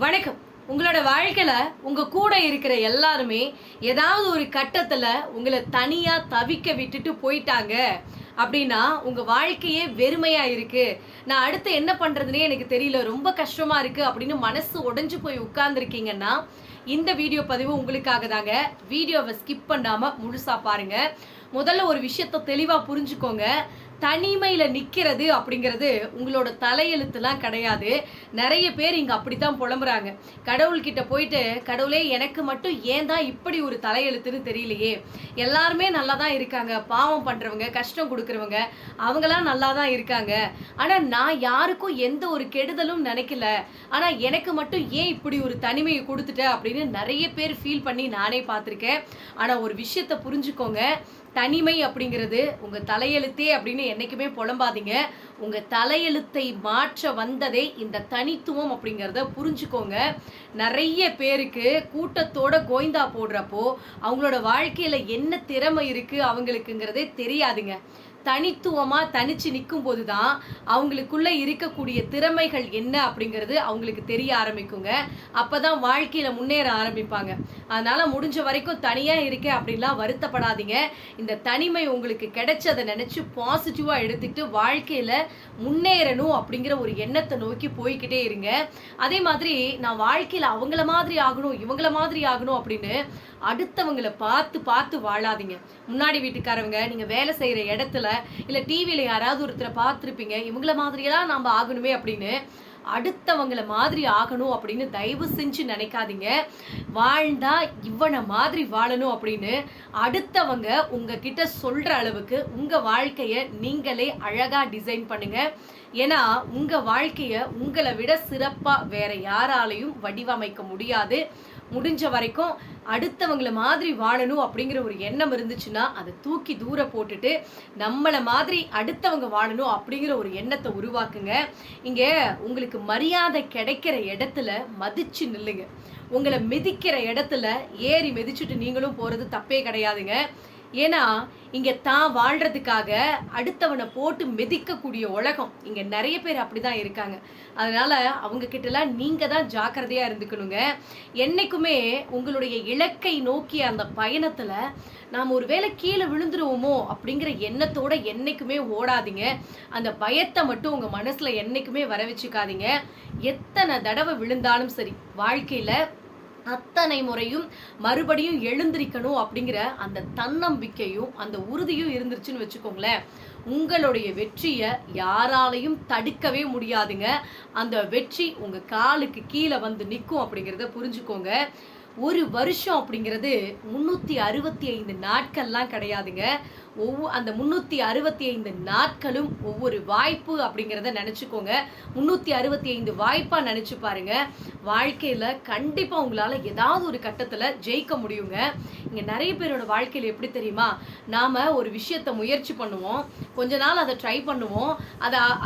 வணக்கம். உங்களோட வாழ்க்கையில உங்க கூட இருக்கிற எல்லாருமே ஏதாவது ஒரு கட்டத்துல உங்களை தனியா தவிக்க விட்டுட்டு போயிட்டாங்க அப்படின்னா உங்க வாழ்க்கையே வெறுமையா இருக்கு. நான் அடுத்து என்ன பண்றதுனே எனக்கு தெரியல, ரொம்ப கஷ்டமா இருக்கு அப்படின்னு மனசு உடைஞ்சு போய் உட்கார்ந்துருக்கீங்கன்னா இந்த வீடியோ பதிவு உங்களுக்காக தாங்க. வீடியோவை ஸ்கிப் பண்ணாம முழுசா பாருங்க. முதல்ல ஒரு விஷயத்த தெளிவா புரிஞ்சுக்கோங்க. தனிமையில நிக்கிறது அப்படிங்கிறது உங்களோட தலையெழுத்துலாம் கிடையாது. நிறைய பேர் இங்க அப்படித்தான் புலம்புறாங்க. கடவுள்கிட்ட போயிட்டு, கடவுளே எனக்கு மட்டும் ஏன் தான் இப்படி ஒரு தலையெழுத்துன்னு தெரியலையே, எல்லாருமே நல்லா தான் இருக்காங்க, பாவம் பண்றவங்க, கஷ்டம் கொடுக்கறவங்க அவங்களாம் நல்லா தான் இருக்காங்க, ஆனா நான் யாருக்கும் எந்த ஒரு கெடுதலும் நினைக்கல, ஆனா எனக்கு மட்டும் ஏன் இப்படி ஒரு தனிமையை கொடுத்துட்ட அப்படின்னு நிறைய பேர் ஃபீல் பண்ணி நானே பார்த்துருக்கேன். ஆனா ஒரு விஷயத்த புரிஞ்சுக்கோங்க, தனிமை அப்படிங்கிறது உங்க தலையெழுத்தே அப்படின்னு என்னைக்குமே புலம்பாதீங்க. உங்க தலையெழுத்தை மாற்ற வந்ததே இந்த தனித்துவம் அப்படிங்கிறத புரிஞ்சுக்கோங்க. நிறைய பேருக்கு கூட்டத்தோட கோய்ந்தா போடுறப்போ அவங்களோட வாழ்க்கையில என்ன திறமை இருக்கு அவங்களுக்குங்கிறதே தெரியாதுங்க. தனித்துவமா தனிச்சு நிற்கும் போதுதான் அவங்களுக்குள்ள இருக்கக்கூடிய திறமைகள் என்ன அப்படிங்கிறது அவங்களுக்கு தெரிய ஆரம்பிக்குங்க. அப்பதான் வாழ்க்கையில முன்னேற ஆரம்பிப்பாங்க. அதனால முடிஞ்ச வரைக்கும் தனியா இருக்கேன் அப்படின்லாம் வருத்தப்படாதீங்க. இந்த தனிமை உங்களுக்கு கிடைச்சதை நினைச்சு பாசிட்டிவா எடுத்துக்கிட்டு வாழ்க்கையில முன்னேறணும் அப்படிங்கிற ஒரு எண்ணத்தை நோக்கி போய்கிட்டே இருங்க. அதே மாதிரி நான் வாழ்க்கையில அவங்கள மாதிரி ஆகணும், இவங்கள மாதிரி ஆகணும் அப்படின்னு அடுத்தவங்களை பார்த்து பார்த்து வாழாதீங்க. முன்னாடி வீட்டுக்காரவங்க, நீங்க வேலை செய்யற இடத்துல இல்ல டிவியில யாராவது ஒருத்தரை பார்த்துருப்பீங்க, இவங்கள மாதிரியெல்லாம் நாம ஆகணுமே அப்படின்னு அடுத்தவங்கள மாதிரி ஆகணும் அப்படின்னு தயவு செஞ்சு நினைக்காதீங்க. வாழ்ந்தா இவனை மாதிரி வாழணும் அப்படின்னு அடுத்தவங்க உங்ககிட்ட சொல்ற அளவுக்கு உங்க வாழ்க்கைய நீங்களே அழகா டிசைன் பண்ணுங்க. ஏன்னா உங்க வாழ்க்கைய உங்களை விட சிறப்பா வேற யாராலையும் வடிவமைக்க முடியாது. முடிஞ்ச வரைக்கும் அடுத்தவங்கள மாதிரி வாழணும் அப்படிங்கிற ஒரு எண்ணம் இருந்துச்சுன்னா அதை தூக்கி தூர போட்டுட்டு நம்மள மாதிரி அடுத்தவங்க வாழணும் அப்படிங்கிற ஒரு எண்ணத்தை உருவாக்குங்க. இங்க உங்களுக்கு மரியாதை கிடைக்கிற இடத்துல மதிச்சு நில்லுங்க. உங்களை மிதிக்கிற இடத்துல ஏறி மிதிச்சுட்டு நீங்களும் போறது தப்பே கிடையாதுங்க. ஏன்னா இங்க தான் வாழ்றதுக்காக அடுத்தவனை போட்டு மிதிக்கக்கூடிய உலகம் இங்க நிறைய பேர் அப்படிதான் இருக்காங்க. அதனால அவங்க கிட்டலாம் நீங்க தான் ஜாக்கிரதையா இருந்துக்கணுங்க. என்னைக்குமே உங்களுடைய இலக்கை நோக்கிய அந்த பயணத்துல நாம் ஒருவேளை கீழே விழுந்துருவோமோ அப்படிங்கிற எண்ணத்தோட என்னைக்குமே ஓடாதீங்க. அந்த பயத்தை மட்டும் உங்க மனசுல என்னைக்குமே வர வச்சுக்காதீங்க. எத்தனை தடவை விழுந்தாலும் சரி வாழ்க்கையில அத்தனை முறையும் மறுபடியும் எழுந்திருக்கணும் அப்படிங்கிற அந்த தன்னம்பிக்கையும் அந்த உறுதியும் இருந்துருச்சுன்னு வச்சுக்கோங்களேன், உங்களுடைய வெற்றியை யாராலையும் தடுக்கவே முடியாதுங்க. அந்த வெற்றி உங்க காலுக்கு கீழே வந்து நிற்கும் அப்படிங்கிறத புரிஞ்சுக்கோங்க. ஒரு வருஷம் அப்படிங்கிறது 365 நாட்கள்லாம் கிடையாதுங்க. அந்த 365 நாட்களும் ஒவ்வொரு வாய்ப்பு அப்படிங்கிறத நினச்சிக்கோங்க. 365 வாய்ப்பா நினச்சி பாருங்க. வாழ்க்கையில் கண்டிப்பாக உங்களால் ஏதாவது ஒரு கட்டத்தில் ஜெயிக்க முடியுங்க. இங்கே நிறைய பேரோட வாழ்க்கையில் எப்படி தெரியுமா, நாம் ஒரு விஷயத்தை முயற்சி பண்ணுவோம், கொஞ்ச நாள் அதை ட்ரை பண்ணுவோம்,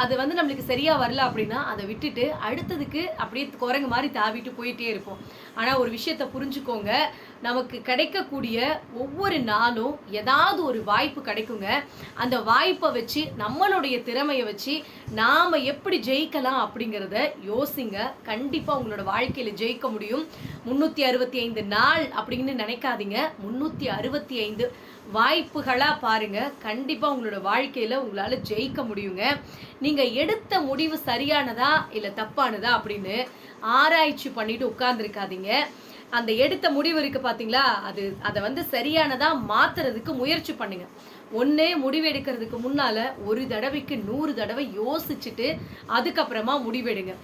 அது வந்து நம்மளுக்கு சரியாக வரல அப்படின்னா அதை விட்டுட்டு அடுத்ததுக்கு அப்படியே குரங்கு மாதிரி தாவிட்டு போயிட்டே இருப்போம். ஆனால் ஒரு விஷயத்தை புரிஞ்சுக்கோங்க, நமக்கு கிடைக்கக்கூடிய ஒவ்வொரு நாளும் ஏதாவது ஒரு வாய்ப்பு கிடைக்குங்க. அந்த வாய்ப்பை வச்சு நம்மளுடைய திறமையை வச்சு நாம் எப்படி ஜெயிக்கலாம் அப்படிங்கிறத யோசிங்க. கண்டிப்பாக உங்களோட வாழ்க்கையில் ஜெயிக்க முடியும். 365 நாள் அப்படின்னு நினைக்காதீங்க, 365 வாய்ப்புகளாக பாருங்க. கண்டிப்பாக உங்களோட வாழ்க்கையில் உங்களால் ஜெயிக்க முடியுங்க. நீங்கள் எடுத்த முடிவு சரியானதா இல்லை தப்பானதா அப்படின்னு ஆராய்ச்சி பண்ணிட்டு உட்கார்ந்துருக்காதீங்க. அந்த எடுத்த முடிவு இருக்கு பார்த்தீங்களா, அதை வந்து சரியானதா மாத்துறதுக்கு முயற்சி பண்ணுங்க. ஒன்று முடிவு எடுக்கிறதுக்கு முன்னால் ஒரு தடவைக்கு 100 தடவை யோசிச்சுட்டு அதுக்கப்புறமா முடிவெடுங்க.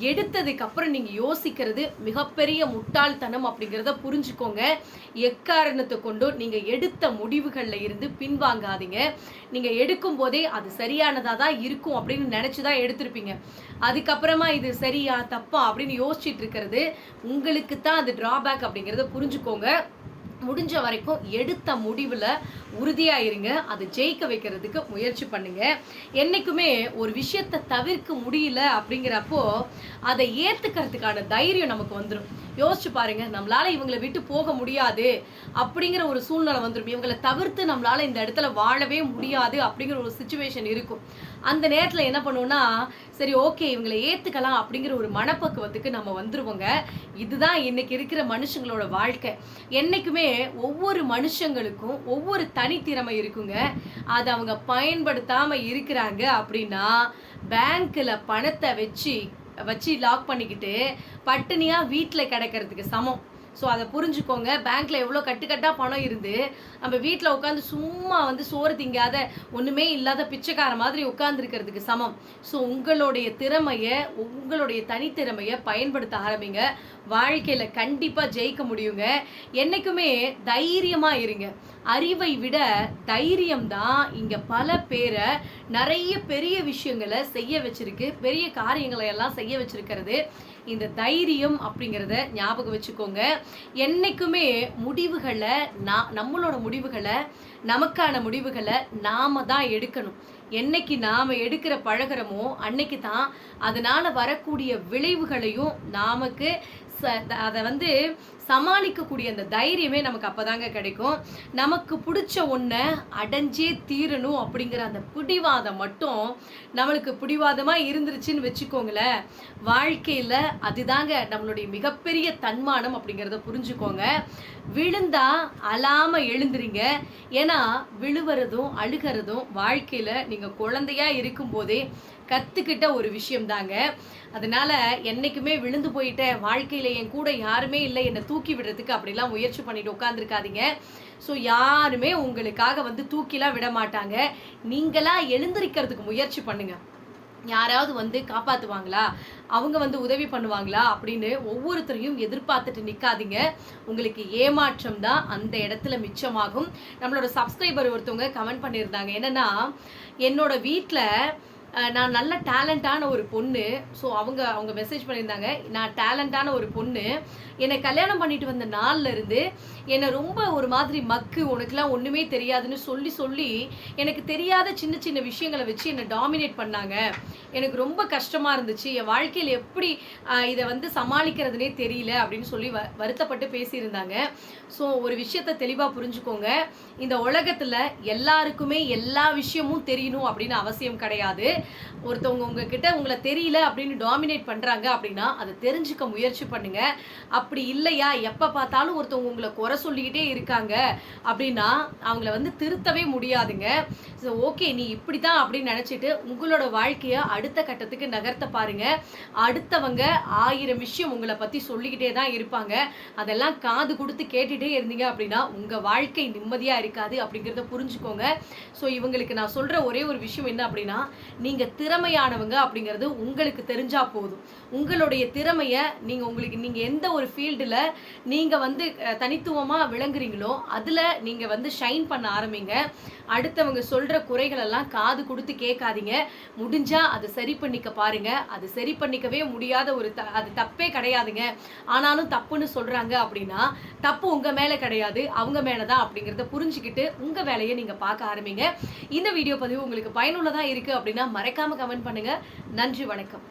எடுத்ததுக்கப்புறம் நீங்கள் யோசிக்கிறது மிகப்பெரிய முட்டாள்தனம் அப்படிங்கிறத புரிஞ்சுக்கோங்க. எக்காரணத்தை கொண்டும் நீங்கள் எடுத்த முடிவுகளில் இருந்து பின்வாங்காதீங்க. நீங்கள் எடுக்கும் போதே அது சரியானதாக தான் இருக்கும் அப்படின்னு நினச்சி தான் எடுத்திருப்பீங்க. அதுக்கப்புறமா இது சரியா தப்பா அப்படின்னு யோசிச்சுட்டு இருக்கிறது உங்களுக்கு தான் அது டிராபேக் அப்படிங்கிறத புரிஞ்சுக்கோங்க. முடிஞ்ச வரைக்கும் எடுத்த முடிவில் உறுதியாக இருங்க. அதை ஜெயிக்க வைக்கிறதுக்கு முயற்சி பண்ணுங்க. என்றைக்குமே ஒரு விஷயத்தை தவிர்க்க முடியல அப்படிங்கிறப்போ அதை ஏற்றுக்கிறதுக்கான தைரியம் நமக்கு வந்துடும். யோசிச்சு பாருங்க, நம்மளால இவங்களை விட்டு போக முடியாது அப்படிங்கிற ஒரு சூழ்நிலை வந்துடும். இவங்களை தவிர்த்து நம்மளால இந்த இடத்துல வாழவே முடியாது அப்படிங்கிற ஒரு சிச்சுவேஷன் இருக்கும். அந்த நேரத்தில் என்ன பண்ணுவோம்னா, சரி ஓகே இவங்களை ஏற்றுக்கலாம் அப்படிங்கிற ஒரு மனப்பக்குவத்துக்கு நம்ம வந்துருவோங்க. இதுதான் இன்னைக்கு இருக்கிற மனுஷங்களோட வாழ்க்கை. என்னைக்குமே ஒவ்வொரு மனுஷங்களுக்கும் ஒவ்வொரு தனித்திறமை இருக்குங்க. அதை அவங்க பயன்படுத்தாம இருக்கிறாங்க அப்படின்னா, பேங்க்ல பணத்தை வச்சு லாக் பண்ணிக்கிட்டு பட்டினியாக வீட்டில் கிடக்கிறதுக்கு சமம். ஸோ அதை புரிஞ்சுக்கோங்க. பேங்க்கில் எவ்வளோ கட்டுக்கட்டாக பணம் இருந்து நம்ம வீட்டில் உட்காந்து சும்மா சோறு திங்காத ஒன்றுமே இல்லாத பிச்சைக்கார மாதிரி உட்காந்துருக்கிறதுக்கு சமம். ஸோ உங்களுடைய திறமையை, உங்களுடைய தனித்திறமையை பயன்படுத்த ஆரம்பிங்க. வாழ்க்கையில் கண்டிப்பாக ஜெயிக்க முடியுங்க. என்றைக்குமே தைரியமாக இருங்க. அறிவை விட தைரியம் தான் இங்கே பல பேரை நிறைய பெரிய விஷயங்களை செய்ய வச்சிருக்கு, பெரிய காரியங்களை எல்லாம் செய்ய வச்சிருக்கிறது இந்த தைரியம் அப்படிங்கிறத ஞாபகம் வச்சுக்கோங்க. என்னைக்குமே முடிவுகளை நம்மளோட முடிவுகளை, நமக்கான முடிவுகளை நாம தான் எடுக்கணும். என்னைக்கு நாம் எடுக்கிற பழகிறோமோ அன்னைக்கு தான் அதனால் வரக்கூடிய விளைவுகளையும் நமக்கு அதை சமாளிக்கக்கூடிய அந்த தைரியமே நமக்கு அப்போதாங்க கிடைக்கும். நமக்கு பிடிச்ச ஒன்றை அடைஞ்சே தீரணும் அப்படிங்கிற அந்த பிடிவாதம் மட்டும் நம்மளுக்கு பிடிவாதமாக இருந்துருச்சுன்னு வச்சுக்கோங்களேன், வாழ்க்கையில் அதுதாங்க நம்மளுடைய மிகப்பெரிய தன்மானம் அப்படிங்கிறத புரிஞ்சுக்கோங்க. விழுந்தா அழாமல் எழுந்துறீங்க. ஏன்னா விழுவுறதும் அழுகிறதும் வாழ்க்கையில் நீங்கள் குழந்தையா இருக்கும்போதே கற்றுக்கிட்ட ஒரு விஷயம் தாங்க. அதனால என்றைக்குமே விழுந்து போயிட்டேன், வாழ்க்கையில் என் கூட யாருமே இல்லை என்னை தூக்கி விடுறதுக்கு அப்படிலாம் முயற்சி பண்ணிட்டு உட்காந்துருக்காதீங்க. ஸோ யாருமே உங்களுக்காக தூக்கிலாம் விட மாட்டாங்க. நீங்களா எழுந்திருக்கிறதுக்கு முயற்சி பண்ணுங்க. யாராவது காப்பாற்றுவாங்களா, அவங்க உதவி பண்ணுவாங்களா அப்படின்னு ஒவ்வொருத்தரையும் எதிர்பார்த்துட்டு நிற்காதீங்க. உங்களுக்கு ஏமாற்றம் தான் அந்த இடத்துல மிச்சமாகும். நம்மளோட சப்ஸ்கிரைபர் ஒருத்தவங்க கமெண்ட் பண்ணியிருந்தாங்க, என்னன்னா என்னோட வீட்டில் நான் நல்ல டேலண்டான ஒரு பொண்ணு. ஸோ அவங்க மெசேஜ் பண்ணியிருந்தாங்க, நான் டேலண்டான ஒரு பொண்ணு, என்னை கல்யாணம் பண்ணிட்டு வந்த நாளில் இருந்து என்னை ரொம்ப ஒரு மாதிரி மக்கு, உனக்குலாம் ஒன்றுமே தெரியாதுன்னு சொல்லி எனக்கு தெரியாத சின்ன சின்ன விஷயங்களை வச்சு என்னை டாமினேட் பண்ணாங்க. எனக்கு ரொம்ப கஷ்டமாக இருந்துச்சு. என் வாழ்க்கையில் எப்படி இதை சமாளிக்கிறதுனே தெரியல அப்படின்னு சொல்லி வருத்தப்பட்டு பேசியிருந்தாங்க. ஸோ ஒரு விஷயத்தை தெளிவாக புரிஞ்சுக்கோங்க. இந்த உலகத்தில் எல்லாருக்குமே எல்லா விஷயமும் தெரியணும் அப்படின்னு அவசியம் கிடையாது. ஒருத்தவங்க உங்ககிட்ட உங்களை தெரியல அப்படின்னு டாமினேட் பண்ணுறாங்க அப்படின்னா அதை தெரிஞ்சுக்க முயற்சி பண்ணுங்க. அப்படி இல்லையா, எப்போ பார்த்தாலும் ஒருத்தவங்க உங்களை குறை சொல்லிக்கிட்டே இருக்காங்க அப்படின்னா அவங்கள திருத்தவே முடியாதுங்க. ஸோ ஓகே நீ இப்படி தான் அப்படின்னு நினச்சிட்டு உங்களோட வாழ்க்கையை அடுத்த கட்டத்துக்கு நகர்த்த பாருங்க. அடுத்தவங்க 1000 விஷயம் உங்களை பற்றி சொல்லிக்கிட்டே தான் இருப்பாங்க. அதெல்லாம் காது கொடுத்து கேட்டுகிட்டே இருந்தீங்க அப்படின்னா உங்கள் வாழ்க்கை நிம்மதியாக இருக்காது அப்படிங்கிறத புரிஞ்சுக்கோங்க. ஸோ இவங்களுக்கு நான் சொல்கிற ஒரே ஒரு விஷயம் என்ன அப்படின்னா, நீங்கள் திறமையானவங்க அப்படிங்கிறது உங்களுக்கு தெரிஞ்சால் போதும். உங்களுடைய திறமையை நீங்கள் எந்த ஒரு ஃபீல்டில் நீங்கள் தனித்துவமாக விளங்குறீங்களோ அதில் நீங்கள் ஷைன் பண்ண ஆரம்பிங்க. அடுத்தவங்க சொல்கிற குறைகளெல்லாம் காது கொடுத்து கேட்காதீங்க. முடிஞ்சால் அதை சரி பண்ணிக்க பாருங்க. அது சரி பண்ணிக்கவே முடியாத அது தப்பே கிடையாதுங்க. ஆனாலும் தப்புன்னு சொல்கிறாங்க அப்படின்னா தப்பு உங்கள் மேலே கிடையாது, அவங்க மேலே தான் அப்படிங்கிறத புரிஞ்சுக்கிட்டு உங்கள் வேலையை நீங்கள் பார்க்க ஆரம்பிங்க. இந்த வீடியோ பதிவு உங்களுக்கு பயனுள்ளதாக இருக்குது அப்படின்னா மறக்காமல் கமெண்ட் பண்ணுங்கள். நன்றி, வணக்கம்.